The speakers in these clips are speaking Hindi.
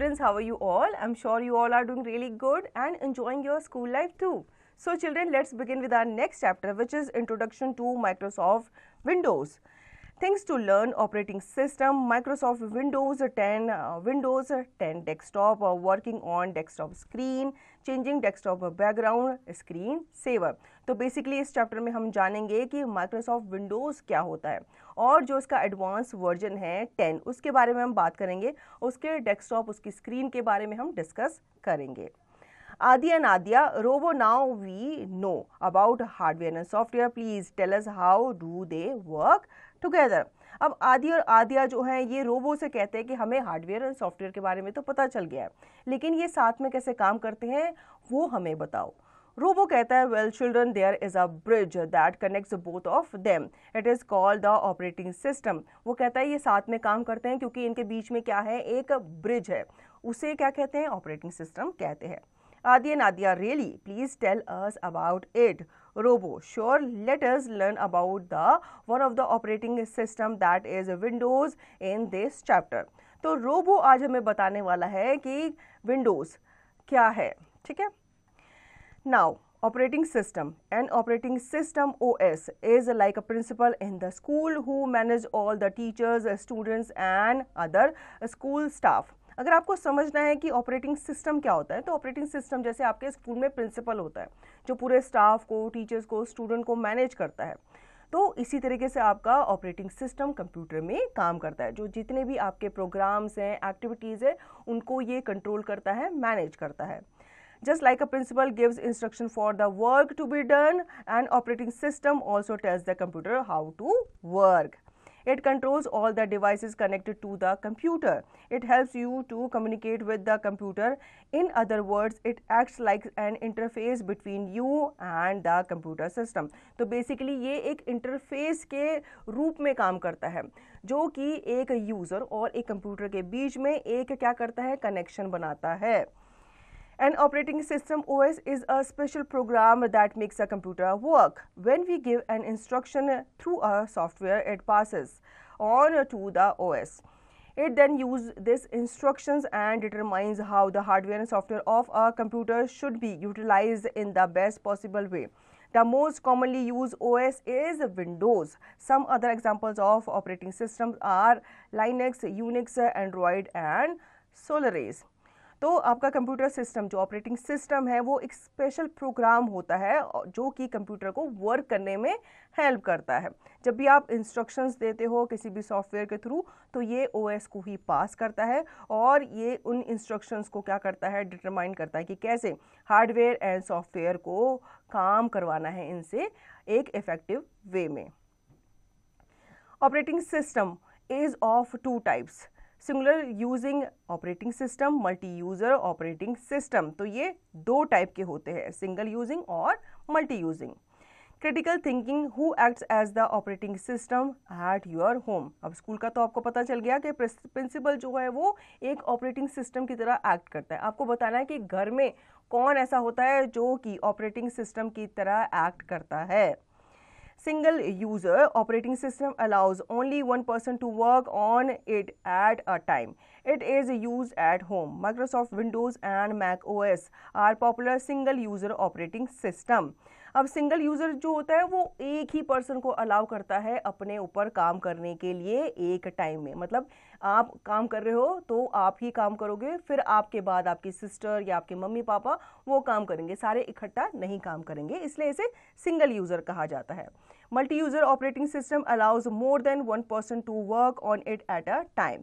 students, how are you all? I'm sure you all are doing really good and enjoying your school life too. So children, let's begin with our next chapter, which is Introduction to Microsoft Windows. Things to learn: operating system, Microsoft Windows 10, Windows 10 desktop, working on desktop screen, changing desktop background, screen saver. तो बेसिकली इस चैप्टर में हम जानेंगे कि Microsoft Windows क्या होता है और जो इसका एडवांस वर्जन है 10, उसके बारे में हम बात करेंगे। उसके डेस्कटॉप, उसकी स्क्रीन के बारे में हम डिस्कस करेंगे। Adi and Adya, Robo, now we know about hardware and software. Please tell us how do they work together. अब आदि और आद्या जो हैं ये रोबो से कहते हैं कि हमें हार्डवेयर और सॉफ्टवेयर के बारे में तो पता चल गया है, लेकिन ये साथ में कैसे काम करते हैं वो हमें बताओ। रोबो कहता है, well children, there is a bridge that connects both of them, it is called the operating system. वो कहता है ये साथ में काम करते हैं क्योंकि इनके बीच में क्या है, एक ब्रिज है, उसे क्या कहते हैं, ऑपरेटिंग सिस्टम कहते हैं। Adi and Adya, really? Please tell us about it. Robo, sure. Let us learn about one of the operating system that is Windows in this chapter. तो Robo आज हमें बताने वाला है कि Windows क्या है, ठीक है? Now, operating system. An operating system OS is like a principal in the school who manage all the teachers, students and other school staff. अगर आपको समझना है कि ऑपरेटिंग सिस्टम क्या होता है, तो ऑपरेटिंग सिस्टम जैसे आपके स्कूल में प्रिंसिपल होता है जो पूरे स्टाफ को, टीचर्स को, स्टूडेंट को मैनेज करता है, तो इसी तरीके से आपका ऑपरेटिंग सिस्टम कंप्यूटर में काम करता है। जो जितने भी आपके प्रोग्राम्स हैं, एक्टिविटीज़ है, उनको ये कंट्रोल करता है, मैनेज करता है। Just like a principal gives instruction for the work to be done, an operating system also tells the computer how to work. It controls all the devices connected to the computer. It helps you to communicate with the computer. In other words, it acts like an interface between you and the computer system. तो basically ये एक इंटरफेस के रूप में काम करता है, जो कि एक यूज़र और एक कंप्यूटर के बीच में एक क्या करता है, कनेक्शन बनाता है। An operating system OS is a special program that makes a computer work. When we give an instruction through a software, it passes on to the OS. It then uses these instructions and determines how the hardware and software of a computer should be utilized in the best possible way. The most commonly used OS is Windows. Some other examples of operating systems are Linux, Unix, Android and Solaris. तो आपका कंप्यूटर सिस्टम, जो ऑपरेटिंग सिस्टम है, वो एक स्पेशल प्रोग्राम होता है जो कि कंप्यूटर को वर्क करने में हेल्प करता है। जब भी आप इंस्ट्रक्शंस देते हो किसी भी सॉफ्टवेयर के थ्रू, तो ये ओएस को ही पास करता है और ये उन इंस्ट्रक्शंस को क्या करता है, डिटरमाइन करता है कि कैसे हार्डवेयर एंड सॉफ्टवेयर को काम करवाना है इनसे एक इफेक्टिव वे में। Operating system is of two types: singular using operating system, multi user operating system. तो ये दो टाइप के होते हैं, सिंगल यूजिंग और multi using. Critical thinking, who acts as the operating system at your home. अब स्कूल का तो आपको पता चल गया कि प्रिंसिपल जो है वो एक ऑपरेटिंग सिस्टम की तरह एक्ट करता है। आपको बताना है कि घर में कौन ऐसा होता है जो कि ऑपरेटिंग सिस्टम की तरह एक्ट करता है। Single user operating system allows only one person to work on it at a time. It is used at home. Microsoft Windows and Mac OS are popular single user operating system. अब सिंगल यूज़र जो होता है वो एक ही पर्सन को अलाउ करता है अपने ऊपर काम करने के लिए एक टाइम में। मतलब आप काम कर रहे हो तो आप ही काम करोगे, फिर आपके बाद आपकी सिस्टर या आपके मम्मी पापा वो काम करेंगे, सारे इकट्ठा नहीं काम करेंगे, इसलिए इसे सिंगल यूज़र कहा जाता है। Multi user operating system allows more than one person to work on it at a time.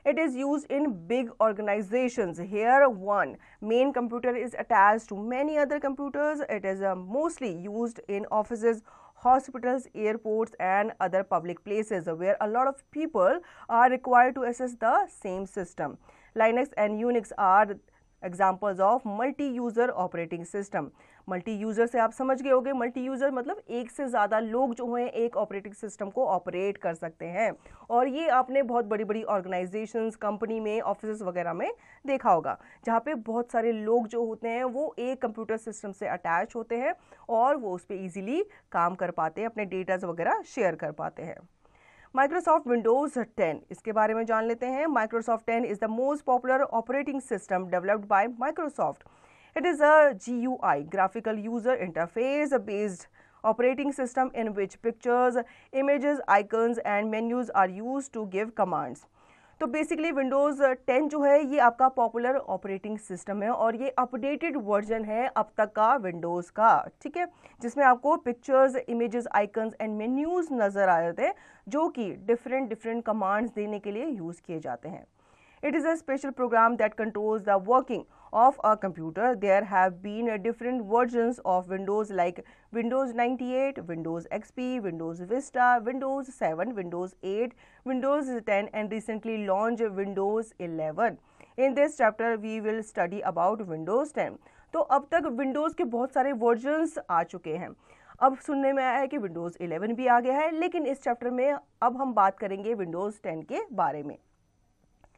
It is used in big organizations. Here, one main computer is attached to many other computers. It is mostly used in offices, hospitals, airports, and other public places where a lot of people are required to access the same system. Linux and Unix are examples of multi user operating system. Multi user से आप समझ गए होंगे, मल्टी यूज़र मतलब एक से ज़्यादा लोग जो हैं एक ऑपरेटिंग सिस्टम को ऑपरेट कर सकते हैं. और ये आपने बहुत बड़ी बड़ी ऑर्गेनाइजेशंस, कंपनी में, ऑफिस वगैरह में देखा होगा, जहाँ पे बहुत सारे लोग जो होते हैं वो एक कंप्यूटर सिस्टम से अटैच होते हैं और वो उस पर ईजिली काम कर पाते हैं, अपने डेटाज वगैरह शेयर कर पाते हैं. माइक्रोसॉफ्ट विंडोज 10 इसके बारे में जान लेते हैं. Microsoft 10 is the most popular operating system developed by Microsoft. It is a GUI, graphical user interface based operating system in which pictures, images, icons and menus are used to give commands. तो बेसिकली विंडोज़ 10 जो है ये आपका पॉपुलर ऑपरेटिंग सिस्टम है और ये अपडेटेड वर्जन है अब तक का विंडोज़ का, ठीक है, जिसमें आपको pictures, images, icons and menus नज़र आ रहे थे जो कि डिफरेंट कमांड्स देने के लिए यूज़ किए जाते हैं. It is a special program that controls the working of a computer. There have been different versions of Windows like Windows 98, Windows XP, Windows Vista, Windows 7, Windows 8, Windows 10 and recently launched Windows 11. In this chapter, we will study about Windows 10. तो अब तक Windows के बहुत सारे versions आ चुके हैं. अब सुनने में आया है कि Windows 11 भी आ गया है, लेकिन इस चैप्टर में अब हम बात करेंगे Windows 10 के बारे में.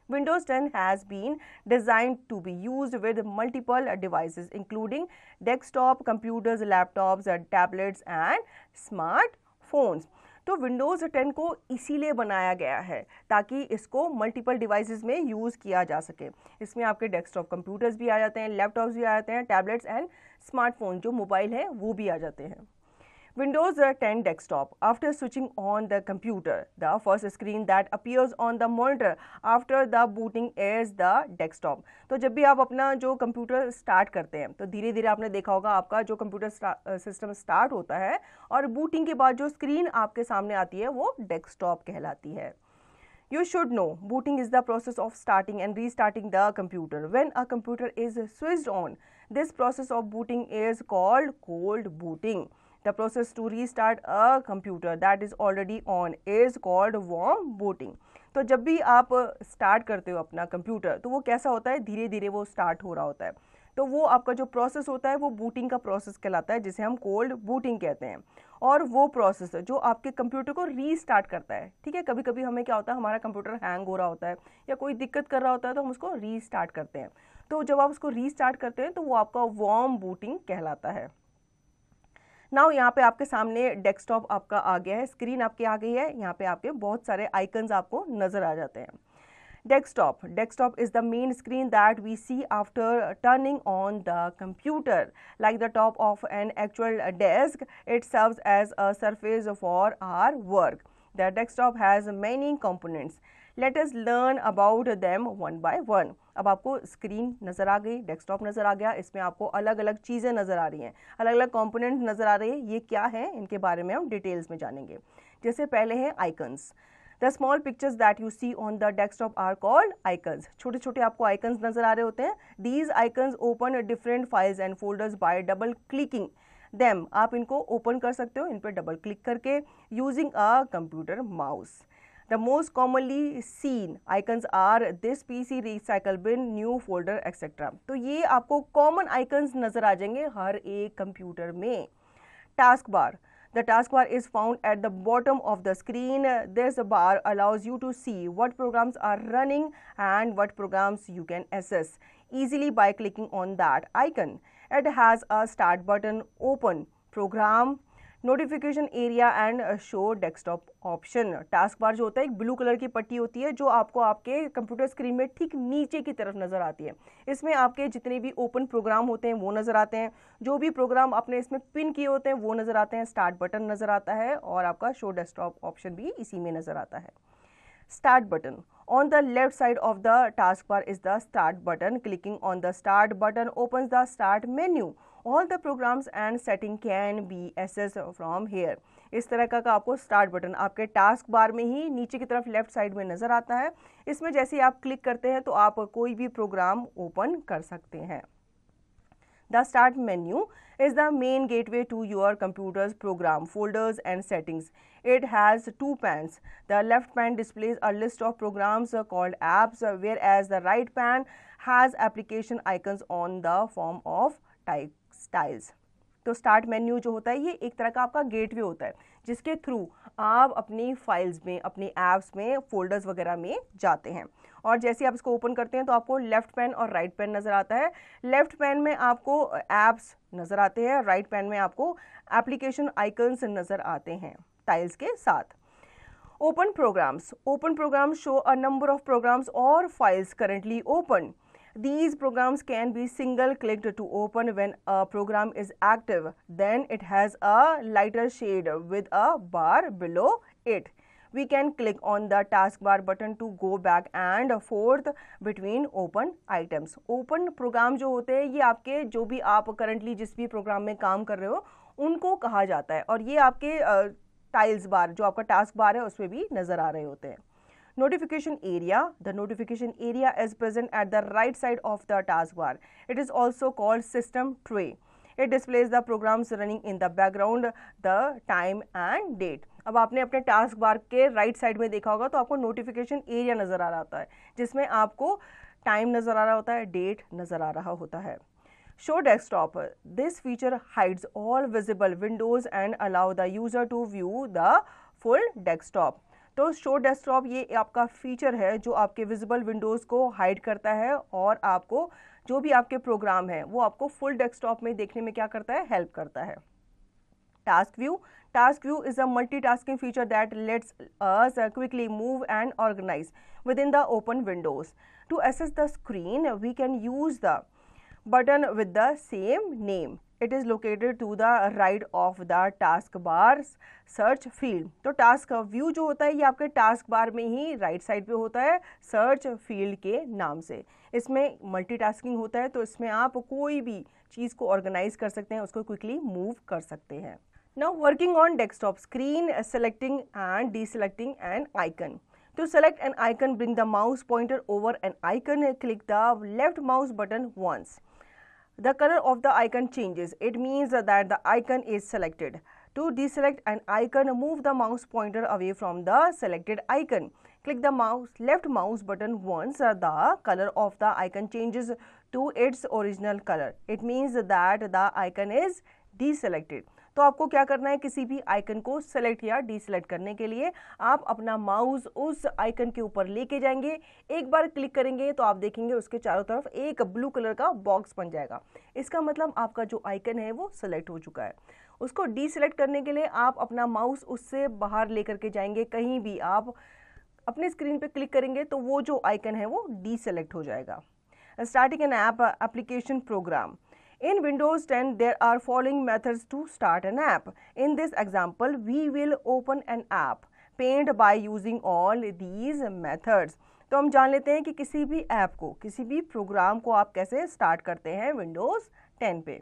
Windows 10 has been designed to be used with multiple devices including desktop, computers, laptops, tablets and smartphones. तो Windows 10 को इसीलिए बनाया गया है ताकि इसको मल्टीपल डिवाइसेस में यूज़ किया जा सके. इसमें आपके डेस्कटॉप कंप्यूटर्स भी आ जाते हैं, लैपटॉप्स भी आ जाते हैं, टैबलेट्स एंड स्मार्टफोन जो मोबाइल है वो भी आ जाते हैं. Windows 10 desktop. After switching on the computer, the first screen that appears on the monitor after the booting is the desktop. तो जब भी आप अपना जो कंप्यूटर स्टार्ट करते हैं तो धीरे धीरे आपने देखा होगा आपका जो कंप्यूटर सिस्टम स्टार्ट होता है और बूटिंग के बाद जो स्क्रीन आपके सामने आती है वो डेस्कटॉप कहलाती है. You should know, booting is the process of starting and restarting the computer. When a computer is switched on, this process of booting is called cold booting. The process to restart a computer that is already on is called warm booting. तो जब भी आप स्टार्ट करते हो अपना कंप्यूटर तो वो कैसा होता है, धीरे धीरे वो स्टार्ट हो रहा होता है. तो वो आपका जो प्रोसेस होता है वो बूटिंग का प्रोसेस कहलाता है जिसे हम कोल्ड बूटिंग कहते हैं. और वो प्रोसेस जो आपके कंप्यूटर को रीस्टार्ट करता है, ठीक है. कभी कभी हमें क्या होता है, हमारा कंप्यूटर हैंग हो रहा होता है या कोई दिक्कत कर रहा होता है तो हम उसको रीस्टार्ट करते हैं. तो जब आप उसको रीस्टार्ट करते हैं तो वो आपका वार्म बूटिंग कहलाता है. नाउ यहाँ पे आपके सामने डेस्कटॉप आपका आ गया है, स्क्रीन आपकी आ गई है, यहाँ पे आपके बहुत सारे आइकन्स आपको नजर आ जाते हैं. Desktop is the main screen that we see after turning on the computer. Like the top of an actual desk, it serves as a surface for our work. The desktop has many components. Let us learn about them one by one. अब आपको स्क्रीन नज़र आ गई, डेस्कटॉप नज़र आ गया, इसमें आपको अलग अलग चीज़ें नज़र आ रही हैं, अलग अलग कंपोनेंट नज़र आ रही है. ये क्या है, इनके बारे में हम डिटेल्स में जानेंगे. जैसे पहले हैं icons. The small pictures that you see on the desktop are called icons. छोटे छोटे आपको आइकन्स नज़र आ रहे होते हैं. These icons open different files and folders by double clicking them. आप इनको ओपन कर सकते हो इन पर डबल क्लिक करके using a computer mouse. The most commonly seen icons are this PC, recycle bin, new folder, etc. तो ये आपको कॉमन आइकन्स नजर आ जाएंगे हर एक कंप्यूटर में. Task bar. The taskbar is found at the bottom of the screen. This bar allows you to see what programs are running and what programs you can access easily by clicking on that icon. It has a start button, open program, notification area and show desktop option. Task bar जो होता है एक ब्लू कलर की पट्टी होती है जो आपको आपके कंप्यूटर स्क्रीन में ठीक नीचे की तरफ नज़र आती है. इसमें आपके जितने भी ओपन प्रोग्राम होते हैं वो नज़र आते हैं, जो भी प्रोग्राम आपने इसमें पिन किए होते हैं वो नज़र आते हैं, स्टार्ट बटन नज़र आता है और आपका शो डेस्कटॉप ऑप्शन भी इसी में नज़र आता है. Start button. On the left side of the taskbar is the start button. Clicking on the start button opens the start menu. All the programs and setting can be accessed from here. इस तरह का आपको स्टार्ट बटन आपके टास्क बार में ही नीचे की तरफ लेफ्ट साइड में नज़र आता है. इसमें जैसे ही आप क्लिक करते हैं तो आप कोई भी प्रोग्राम ओपन कर सकते हैं. The start menu is the main gateway to your computer's program, folders and settings. It has two panes. The left pane displays a list of programs called apps, whereas the right pane has application icons on the form of tiles. तो स्टार्ट मेन्यू जो होता है ये एक तरह का आपका गेटवे होता है जिसके थ्रू आप अपनी फाइल्स में, अपनी ऐप्स में, फोल्डर्स वगैरह में जाते हैं. और जैसे आप इसको ओपन करते हैं तो आपको लेफ्ट पैन और राइट पैन नज़र आता है. लेफ्ट पैन में आपको ऐप्स नज़र आते हैं, राइट पैन में आपको एप्लीकेशन आइकन्स नज़र आते हैं टाइल्स के साथ. Open programs. Open programs show a number of programs or files currently open. These programs can be single-clicked to open when a program is active. Then it has a lighter shade with a bar below it. We can click on the taskbar button to go back and forth between open items. Open program जो होते हैं ये आपके जो भी आप करंटली जिस भी प्रोग्राम में काम कर रहे हो उनको कहा जाता है और ये आपके टाइल्स बार जो आपका टास्क बार है उसमें भी नजर आ रहे होते हैं. Notification area. The notification area is present at the right side of the taskbar. It is also called system tray. It displays the programs running in the background, the time and date. अब आपने अपने टास्क बार के राइट साइड में देखा होगा तो आपको नोटिफिकेशन एरिया नज़र आ रहा होता है जिसमें आपको टाइम नज़र आ रहा होता है, डेट नज़र आ रहा होता है. Show desktop. This feature hides all visible windows and allow the user to view the full desktop. तो शो डेस्कटॉप ये आपका फीचर है जो आपके विजिबल विंडोज़ को हाइड करता है और आपको जो भी आपके प्रोग्राम हैं वो आपको फुल डेस्कटॉप में देखने में क्या करता है, हेल्प करता है. Task view. Task view is a multitasking feature that lets us quickly move and organize within the open windows. To access the screen, we can use the button with the same name. It is located to the right of the taskbar search field. तो टास्क व्यू जो होता है ये आपके टास्क बार में ही राइट साइड पे होता है सर्च फील्ड के नाम से. इसमें मल्टीटास्किंग होता है तो इसमें आप कोई भी चीज़ को ऑर्गेनाइज कर सकते हैं, उसको क्विकली मूव कर सकते हैं. Now working on desktop screen, selecting and deselecting an icon. To select an icon, bring the mouse pointer over an icon, click the left mouse button once. The color of the icon changes. It means that the icon is selected. To deselect an icon, move the mouse pointer away from the selected icon. Click the left mouse button once. The color of the icon changes to its original color. It means that the icon is deselected. तो आपको क्या करना है, किसी भी आइकन को सेलेक्ट या डीसेलेक्ट करने के लिए आप अपना माउस उस आइकन के ऊपर लेके जाएंगे. एक बार क्लिक करेंगे तो आप देखेंगे उसके चारों तरफ एक ब्लू कलर का बॉक्स बन जाएगा. इसका मतलब आपका जो आइकन है वो सेलेक्ट हो चुका है. उसको डीसेलेक्ट करने के लिए आप अपना माउस उससे बाहर लेकर के जाएंगे. कहीं भी आप अपने स्क्रीन पे क्लिक करेंगे तो वो जो आइकन है वो डीसेलेक्ट हो जाएगा. Starting N app application program. In Windows 10, there are following methods to start an app. In this example, we will open an app paint by using all these methods. तो हम जान लेते हैं कि किसी भी ऐप को, किसी भी प्रोग्राम को आप कैसे स्टार्ट करते हैं Windows 10 पे.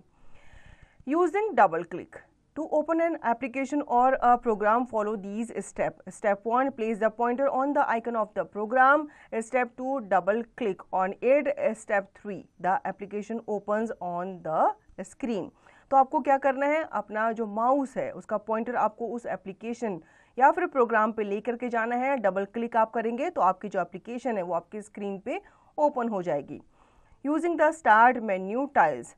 Using double click. To open an application or a program, follow these steps. Step 1, place the pointer on the icon of the program. Step 2, double click on it. Step 3, the application opens on the screen. तो आपको क्या करना है, अपना जो माउस है उसका पॉइंटर आपको उस एप्लीकेशन या फिर प्रोग्राम पे लेकर के जाना है. डबल क्लिक आप करेंगे तो आपकी जो एप्लीकेशन है वो आपकी स्क्रीन पे ओपन हो जाएगी. Using the start menu tiles.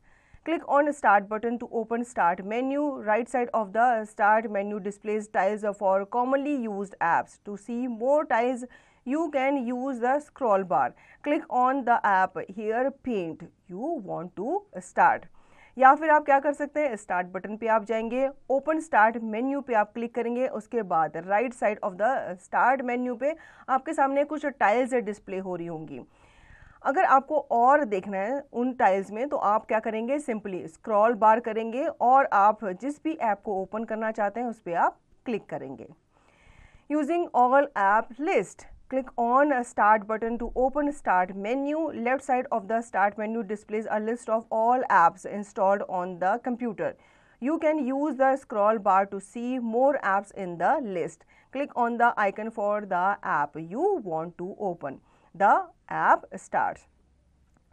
Click on start button to open start menu. Right side of the start menu displays tiles for commonly used apps. To see more tiles, you can use the scroll bar. Click on the app here paint you want to start. या फिर आप क्या कर सकते हैं, स्टार्ट बटन पे आप जाएंगे, ओपन स्टार्ट मेन्यू पे आप क्लिक करेंगे. उसके बाद right side of the start menu पे आपके सामने कुछ टाइल्स डिस्प्ले हो रही होंगी. अगर आपको और देखना है उन टाइल्स में तो आप क्या करेंगे, सिंपली स्क्रॉल बार करेंगे और आप जिस भी ऐप को ओपन करना चाहते हैं उस पर आप क्लिक करेंगे. Using all app list. Click on start button to open start menu. Left side of the start menu displays a list of all apps installed on the computer. You can use the scroll bar to see more apps in the list. Click on the icon for the app you want to open. The app starts.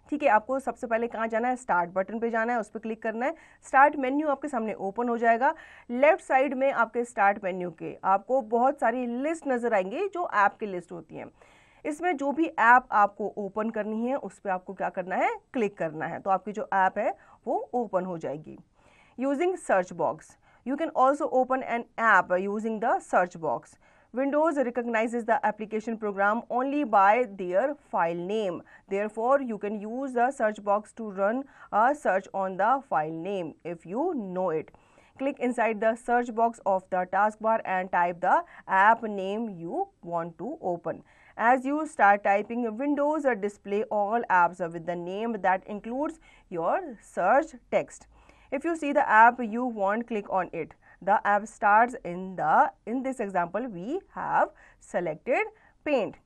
ठीक है, आपको सबसे पहले कहाँ जाना है, स्टार्ट बटन पे जाना है, उस पर क्लिक करना है. स्टार्ट मेन्यू आपके सामने ओपन हो जाएगा. लेफ्ट साइड में आपके स्टार्ट मेन्यू के आपको बहुत सारी लिस्ट नजर आएंगी जो ऐप की लिस्ट होती हैं. इसमें जो भी ऐप आपको ओपन करनी है उस पर आपको क्या करना है, क्लिक करना है, तो आपकी जो ऐप है वो ओपन हो जाएगी. Using search box. You can also open an app using the search box. Windows recognizes the application program only by their file name. Therefore, you can use the search box to run a search on the file name if you know it. click inside the search box of the taskbar and type the app name you want to open. As you start typing, Windows display all apps with the name that includes your search text. If you see the app you want, click on it. The app starts in this example we have selected Paint.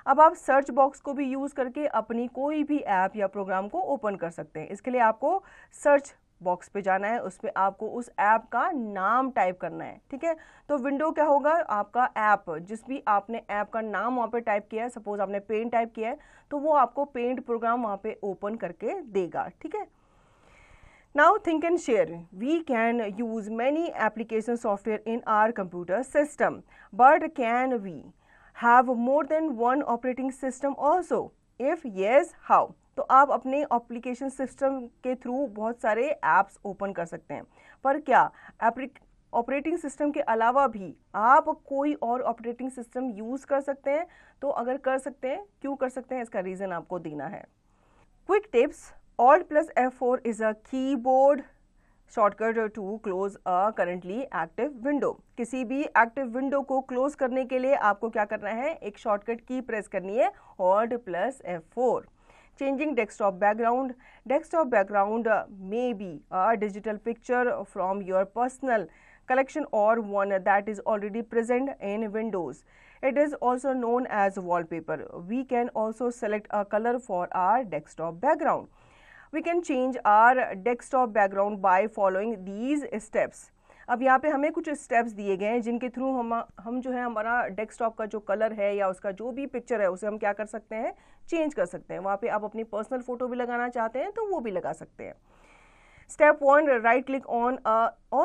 अब आप सर्च बॉक्स को भी यूज़ करके अपनी कोई भी ऐप या प्रोग्राम को ओपन कर सकते हैं. इसके लिए आपको सर्च बॉक्स पे जाना है, उस पर आपको उस ऐप का नाम टाइप करना है. ठीक है, तो विंडो क्या होगा, आपका ऐप, जिस भी आपने ऐप का नाम वहाँ पे टाइप किया है, सपोज आपने पेंट टाइप किया है, तो वो आपको पेंट प्रोग्राम वहाँ पे ओपन करके देगा. ठीक है. Now think and share. We can use many application software in our computer system, but can we have more than one operating system also? If yes, how? तो आप अपने एप्लीकेशन सिस्टम के थ्रू बहुत सारे ऐप्स ओपन कर सकते हैं, पर क्या ऑपरेटिंग सिस्टम के अलावा भी आप कोई और ऑपरेटिंग सिस्टम यूज़ कर सकते हैं? तो अगर कर सकते हैं, क्यों कर सकते हैं, इसका रीज़न आपको देना है. Quick tips. Alt+F4 is a keyboard shortcut to close a currently active window. किसी भी एक्टिव विंडो को क्लोज करने के लिए आपको क्या करना है, एक शॉर्टकट की प्रेस करनी है, Alt+F4. Changing desktop background. Desktop background may be a digital picture from your personal collection or one that is already present in Windows. It is also known as wallpaper. We can also select a color for our desktop background. We can change our desktop background by following these steps. अब यहाँ पे हमें कुछ स्टेप्स दिए गए हैं जिनके थ्रू हम जो है हमारा डेस्कटॉप का जो कलर है या उसका जो भी पिक्चर है उसे हम क्या कर सकते हैं, चेंज कर सकते हैं. वहाँ पे आप अपनी पर्सनल फोटो भी लगाना चाहते हैं तो वो भी लगा सकते हैं. Step 1, right click on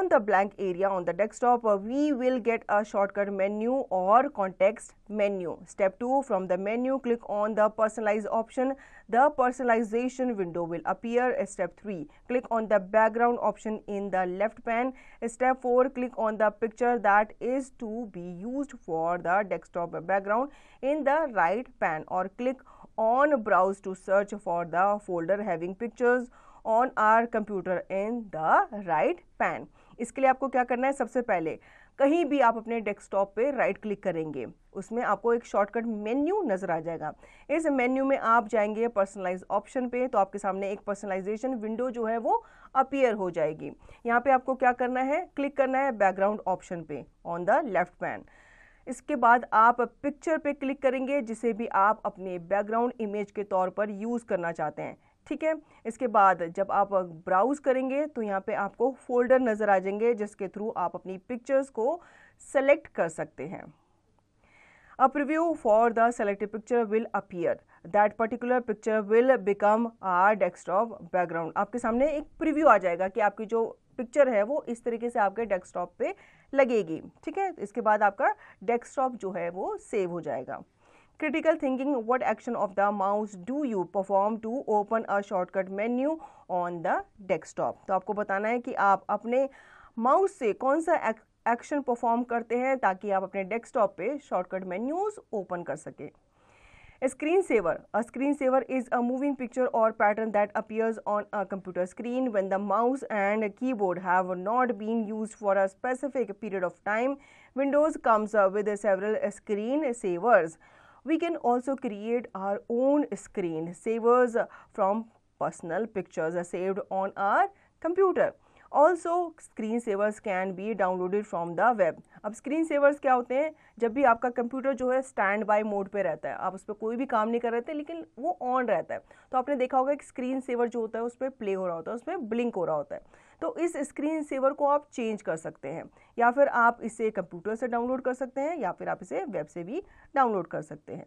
the blank area on the desktop. We will get a shortcut menu or context menu. Step 2, from the menu click on the personalize option. The personalization window will appear. Step 3, click on the background option in the left pane. Step 4, click on the picture that is to be used for the desktop background in the right pane, or click on browse to search for the folder having pictures on our computer in the right pane. इसके लिए आपको क्या करना है, सबसे पहले कहीं भी आप अपने डेस्कटॉप पे राइट क्लिक करेंगे, उसमें आपको एक शॉर्टकट मेन्यू नजर आ जाएगा. इस मेन्यू में आप जाएंगे पर्सनलाइज ऑप्शन पे, तो आपके सामने एक पर्सनलाइजेशन विंडो जो है वो अपीयर हो जाएगी. यहाँ पे आपको क्या करना है, क्लिक करना है बैकग्राउंड ऑप्शन पे ऑन द लेफ्ट पैन. इसके बाद आप पिक्चर पे क्लिक करेंगे जिसे भी आप अपने बैकग्राउंड इमेज के तौर पर यूज़ करना चाहते हैं. ठीक है. इसके बाद जब आप ब्राउज करेंगे तो यहाँ पे आपको फोल्डर नज़र आ जाएंगे जिसके थ्रू आप अपनी पिक्चर्स को सेलेक्ट कर सकते हैं. A preview for the selected picture will appear. That particular picture will become our desktop background. आपके सामने एक प्रीव्यू आ जाएगा कि आपकी जो पिक्चर है वो इस तरीके से आपके डेस्कटॉप पे लगेगी. ठीक है. इसके बाद आपका डेस्कटॉप जो है वो सेव हो जाएगा. Critical thinking. What action of the mouse do you perform to open a shortcut menu on the desktop? तो आपको बताना है कि आप अपने माउस से कौन सा एक्शन परफॉर्म करते हैं ताकि आप अपने डेस्कटॉप पे शॉर्टकट मेन्यूज ओपन कर सकें. Screen saver. A screen saver is a moving picture or pattern that appears on a computer screen when the mouse and keyboard have not been used for a specific period of time. Windows comes with several screen savers. We can also create our own screen savers from personal pictures saved on our computer. Also, screen savers can be downloaded from the web. अब screen savers क्या होते हैं, जब भी आपका कंप्यूटर जो है स्टैंड बाय मोड पे रहता है, आप उस पर कोई भी काम नहीं कर रहे थे लेकिन वो ऑन रहता है, तो आपने देखा होगा कि स्क्रीन सेवर जो होता है उस पर प्ले हो रहा होता है, उस पर ब्लिंक हो रहा होता है. तो इस स्क्रीन सेवर को आप चेंज कर सकते हैं, या फिर आप इसे कंप्यूटर से डाउनलोड कर सकते हैं, या फिर आप इसे वेब से भी डाउनलोड कर सकते हैं.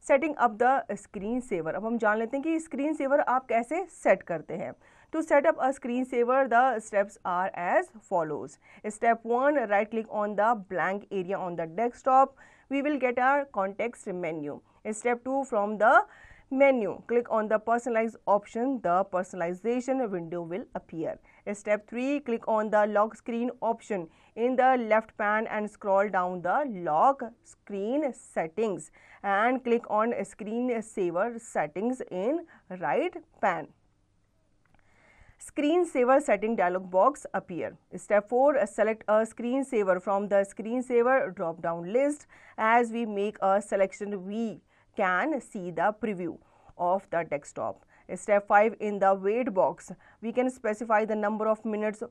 Setting up the screen saver. अब हम जान लेते हैं कि स्क्रीन सेवर आप कैसे सेट करते हैं. To set up a screensaver, the steps are as follows. Step 1, right click on the blank area on the desktop. We will get our context menu. Step 2, from the menu, click on the personalize option. The personalization window will appear. Step 3, click on the lock screen option in the left pane and scroll down the lock screen settings and click on screensaver settings in right pane. Screensaver setting dialog box appear. Step 4, select a screensaver from the screensaver drop down list. As we make a selection, we can see the preview of the desktop. Step 5, in the wait box, we can specify the number of minutes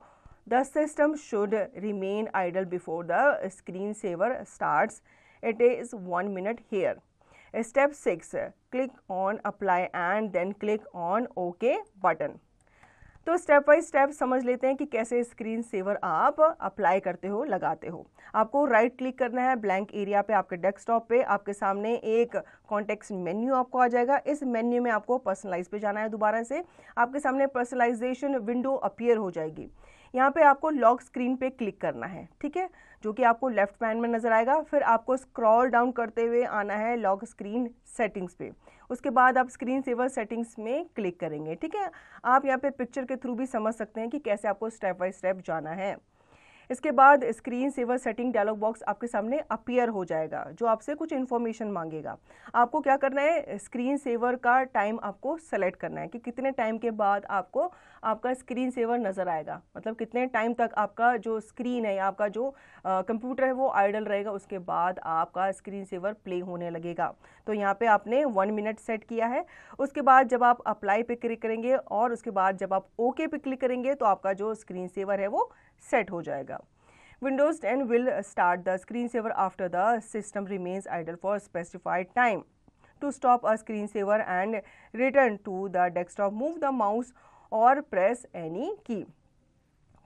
the system should remain idle before the screensaver starts. It is 1 minute here. Step 6, click on apply and then click on OK button. तो स्टेप बाय स्टेप समझ लेते हैं कि कैसे स्क्रीन सेवर आप अप्लाई करते हो, लगाते हो। आपको राइट क्लिक करना है ब्लैंक एरिया पे, आपके डेस्कटॉप पे आपके सामने एक कॉन्टेक्स्ट मेन्यू आपको आ जाएगा। इस मेन्यू में आपको पर्सनलाइज पे जाना है, दोबारा से आपके सामने पर्सनलाइजेशन विंडो अपीयर हो जाएगी। यहाँ पे आपको लॉक स्क्रीन पे क्लिक करना है, ठीक है, जो कि आपको लेफ्ट पैन में नजर आएगा। फिर आपको स्क्रॉल डाउन करते हुए आना है लॉक स्क्रीन सेटिंग्स पे। उसके बाद आप स्क्रीन सेवर सेटिंग्स में क्लिक करेंगे, ठीक है। आप यहाँ पे पिक्चर के थ्रू भी समझ सकते हैं कि कैसे आपको स्टेप बाय स्टेप जाना है। इसके बाद screen saver setting dialog box आपके सामने अपीयर हो जाएगा, जो आपसे कुछ इन्फॉर्मेशन मांगेगा। आपको क्या करना है, स्क्रीन सेवर का टाइम आपको सेलेक्ट करना है कि कितने टाइम के बाद आपको आपका स्क्रीन सेवर नज़र आएगा, मतलब कितने टाइम तक आपका जो स्क्रीन है, आपका जो कंप्यूटर है वो आइडल रहेगा, उसके बाद आपका स्क्रीन सेवर प्ले होने लगेगा। तो यहाँ पे आपने 1 मिनट सेट किया है। उसके बाद जब आप अप्लाई पे क्लिक करेंगे और उसके बाद जब आप ओके पे क्लिक करेंगे तो आपका जो स्क्रीन सेवर है वो सेट हो जाएगा। Windows 10 will start the screensaver after the system remains idle for specified time. To stop a screensaver and return to the desktop, move the mouse or press any key.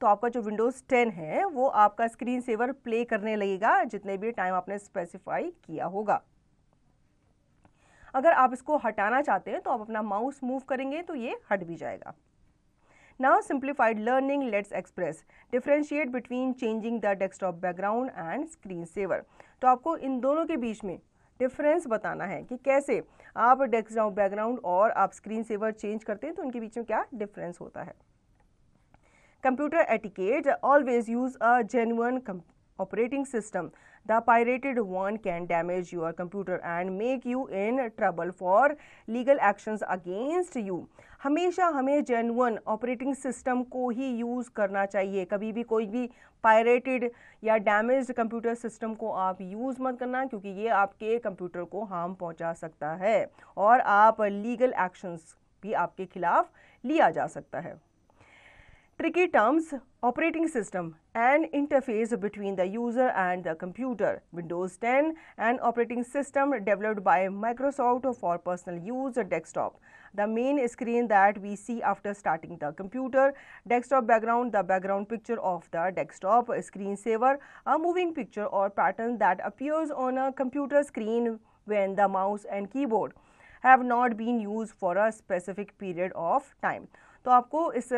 तो आपका जो Windows 10 है वो आपका स्क्रीन सेवर प्ले करने लगेगा जितने भी टाइम आपने स्पेसिफाई किया होगा। अगर आप इसको हटाना चाहते हैं तो आप अपना माउस मूव करेंगे तो ये हट भी जाएगा। Now simplified learning, let's express differentiate between changing the desktop background and screensaver. तो आपको इन दोनों के बीच में डिफरेंस बताना है कि कैसे आप डेस्कटॉप बैकग्राउंड और आप स्क्रीन सेवर चेंज करते हैं तो उनके बीच में क्या डिफरेंस होता है। Computer etiquette, always use a genuine operating system. The pirated one can damage your computer and make you in trouble for legal actions against you. हमेशा हमें जेन्युइन ऑपरेटिंग सिस्टम को ही यूज़ करना चाहिए। कभी भी कोई भी पायरेटेड या डैमेज्ड कंप्यूटर सिस्टम को आप यूज़ मत करना, क्योंकि ये आपके कंप्यूटर को हार्म पहुंचा सकता है और आप लीगल एक्शंस भी आपके खिलाफ लिया जा सकता है। Tricky terms, operating system, an interface between the user and the computer. Windows 10, an operating system developed by Microsoft for personal use desktop. The main screen that we see after starting the computer. Desktop background, the background picture of the desktop. Screensaver, a moving picture or pattern that appears on a computer screen when the mouse and keyboard have not been used for a specific period of time. तो आपको इस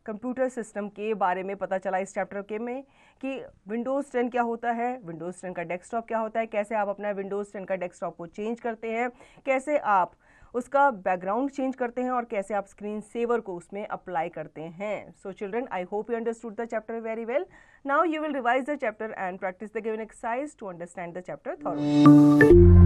कंप्यूटर सिस्टम के बारे में पता चला इस चैप्टर के में कि विंडोज़ 10 क्या होता है, विंडोज़ 10 का डेस्कटॉप क्या होता है, कैसे आप अपना विंडोज़ 10 का डेस्कटॉप को चेंज करते हैं, कैसे आप उसका बैकग्राउंड चेंज करते हैं और कैसे आप स्क्रीन सेवर को उसमें अप्लाई करते हैं। So children, I hope you understood the chapter very well. Now you will revise the chapter and practise the given exercise to understand the chapter thoroughly.